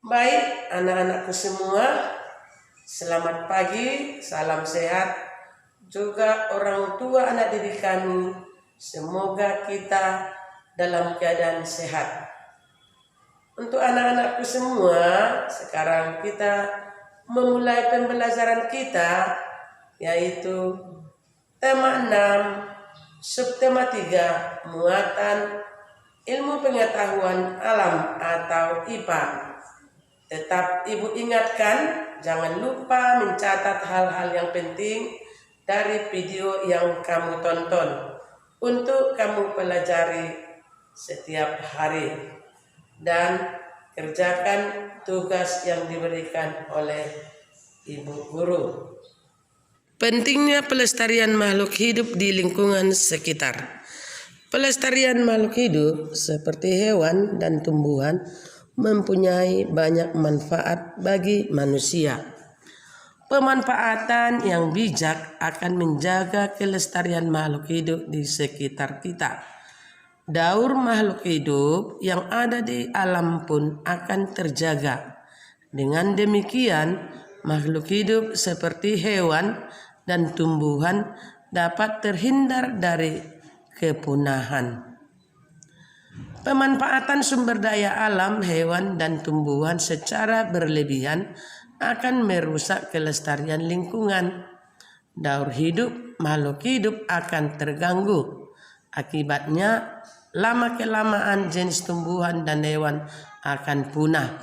Baik, anak-anakku semua, selamat pagi, salam sehat. Juga orang tua anak didik kami, semoga kita dalam keadaan sehat. Untuk anak-anakku semua, sekarang kita memulai pembelajaran kita, yaitu tema 6, subtema 3, muatan ilmu pengetahuan alam atau IPA. Tetap Ibu ingatkan, jangan lupa mencatat hal-hal yang penting dari video yang kamu tonton untuk kamu pelajari setiap hari dan kerjakan tugas yang diberikan oleh Ibu Guru. Pentingnya pelestarian makhluk hidup di lingkungan sekitar. Pelestarian makhluk hidup seperti hewan dan tumbuhan mempunyai banyak manfaat bagi manusia. Pemanfaatan yang bijak akan menjaga kelestarian makhluk hidup di sekitar kita. Daur makhluk hidup yang ada di alam pun akan terjaga. Dengan demikian, makhluk hidup seperti hewan dan tumbuhan dapat terhindar dari kepunahan. Pemanfaatan sumber daya alam, hewan dan tumbuhan secara berlebihan akan merusak kelestarian lingkungan. Daur hidup makhluk hidup akan terganggu. Akibatnya, lama-kelamaan jenis tumbuhan dan hewan akan punah.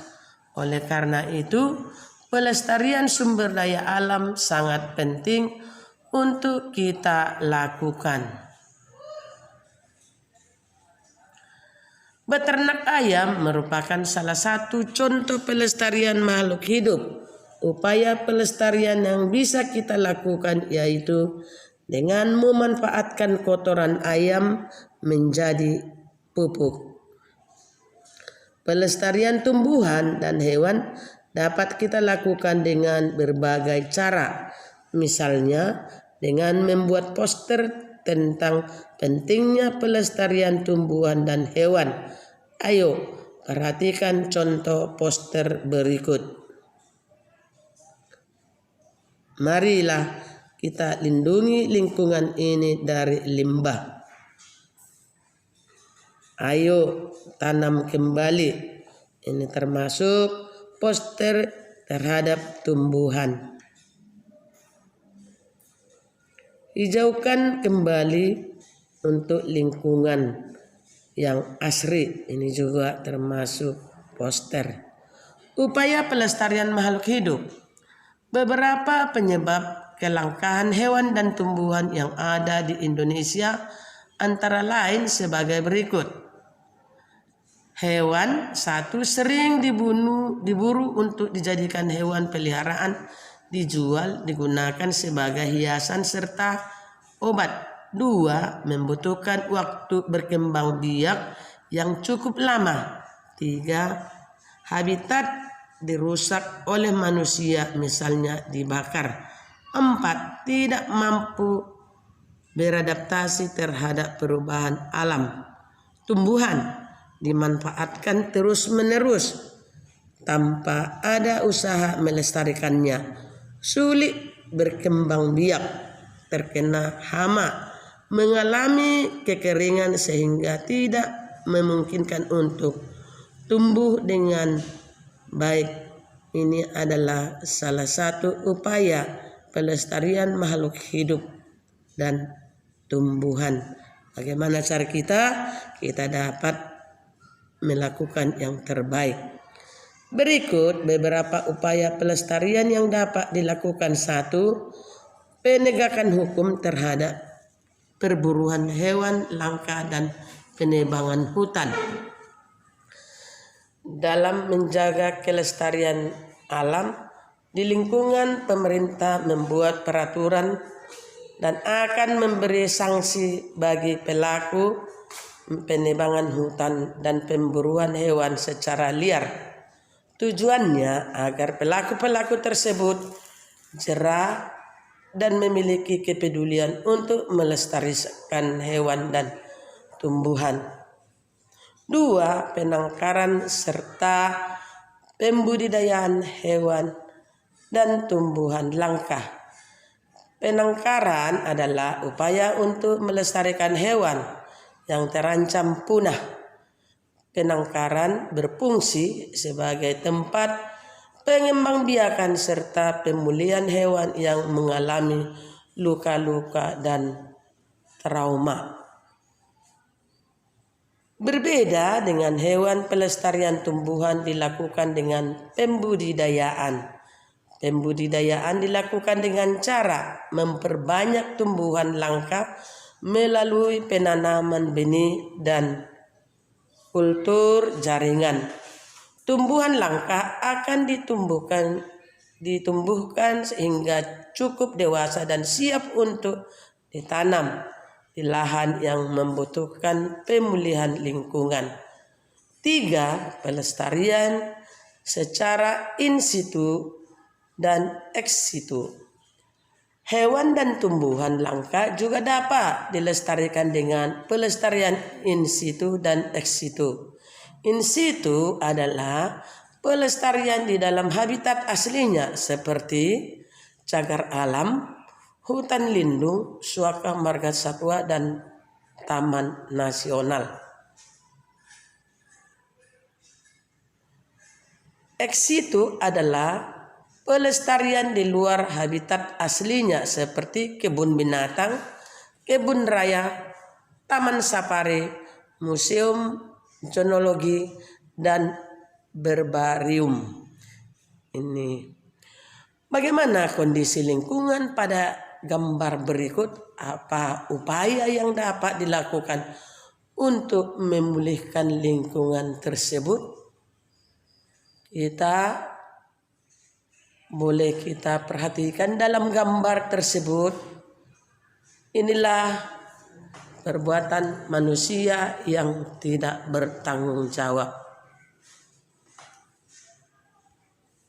Oleh karena itu, pelestarian sumber daya alam sangat penting untuk kita lakukan. Beternak ayam merupakan salah satu contoh pelestarian makhluk hidup. Upaya pelestarian yang bisa kita lakukan yaitu dengan memanfaatkan kotoran ayam menjadi pupuk. Pelestarian tumbuhan dan hewan dapat kita lakukan dengan berbagai cara. Misalnya dengan membuat poster tentang pentingnya pelestarian tumbuhan dan hewan. Ayo, perhatikan contoh poster berikut. Marilah kita lindungi lingkungan ini dari limbah. Ayo tanam kembali. Ini termasuk poster terhadap tumbuhan. Hijaukan kembali untuk lingkungan yang asri. Ini juga termasuk poster. Upaya pelestarian makhluk hidup. Beberapa penyebab kelangkaan hewan dan tumbuhan yang ada di Indonesia antara lain sebagai berikut. Hewan satu sering diburu untuk dijadikan hewan peliharaan, dijual, digunakan sebagai hiasan serta obat. 2. Membutuhkan waktu berkembang biak yang cukup lama. 3. Habitat dirusak oleh manusia, misalnya dibakar. 4. Tidak mampu beradaptasi terhadap perubahan alam. Tumbuhan dimanfaatkan terus-menerus tanpa ada usaha melestarikannya. Sulit berkembang biak, terkena hama, mengalami kekeringan sehingga tidak memungkinkan untuk tumbuh dengan baik. Ini adalah salah satu upaya pelestarian makhluk hidup dan tumbuhan. Bagaimana cara kita dapat melakukan yang terbaik. Berikut beberapa upaya pelestarian yang dapat dilakukan. 1. Penegakan hukum terhadap perburuan hewan langka dan penebangan hutan. Dalam menjaga kelestarian alam di lingkungan, pemerintah membuat peraturan dan akan memberi sanksi bagi pelaku penebangan hutan dan pemburuan hewan secara liar. Tujuannya agar pelaku-pelaku tersebut jera dan memiliki kepedulian untuk melestarikan hewan dan tumbuhan. 2. Penangkaran serta pembudidayaan hewan dan tumbuhan langka. Penangkaran adalah upaya untuk melestarikan hewan yang terancam punah. Penangkaran berfungsi sebagai tempat pengembangbiakan serta pemulihan hewan yang mengalami luka-luka dan trauma. Berbeda dengan hewan, pelestarian tumbuhan dilakukan dengan pembudidayaan. Pembudidayaan dilakukan dengan cara memperbanyak tumbuhan langka melalui penanaman benih dan kultur jaringan. Tumbuhan langka akan ditumbuhkan sehingga cukup dewasa dan siap untuk ditanam di lahan yang membutuhkan pemulihan lingkungan. 3. Pelestarian secara in situ dan ex situ. Hewan dan tumbuhan langka juga dapat dilestarikan dengan pelestarian in situ dan ex situ. In situ adalah pelestarian di dalam habitat aslinya seperti cagar alam, hutan lindung, suaka marga satwa, dan taman nasional. Ex situ adalah pelestarian di luar habitat aslinya seperti kebun binatang, kebun raya, taman safari, museum zoologi, dan berbarium. Ini bagaimana kondisi lingkungan pada gambar berikut. Apa upaya yang dapat dilakukan untuk memulihkan lingkungan tersebut? Boleh kita perhatikan dalam gambar tersebut. Inilah perbuatan manusia yang tidak bertanggung jawab.